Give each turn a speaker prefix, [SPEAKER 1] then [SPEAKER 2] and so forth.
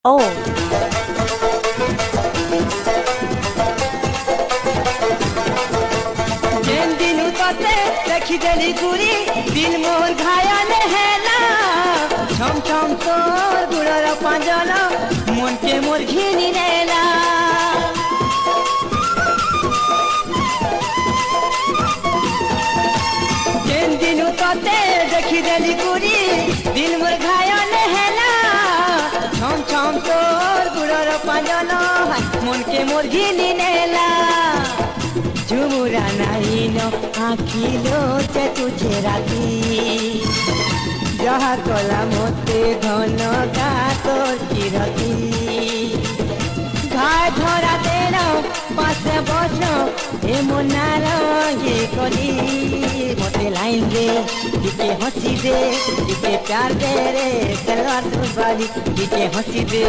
[SPEAKER 1] Oh,
[SPEAKER 2] जेन दिन उतरते देखी देली गुरी दिल मोर घायल हेला छम छम तोर गुड़र पांजल मन के मोर घिनी नेला जेन दिन उतरते देखी देली गुरी दिल मोर घायल हेला छम छम तोर गुड़र पांजल मन के मोर घिनी नेला झुमुरा नाइनो आखिलो चे तुझे राती जहा कला मोते घन गातोर चिरती घाय धरा तेनो पासे बसो ए मोनार ये करी मोते लाइन दे दिके हंसी दे दिके प्यार दे रे तलवार बाली दिके हंसी दे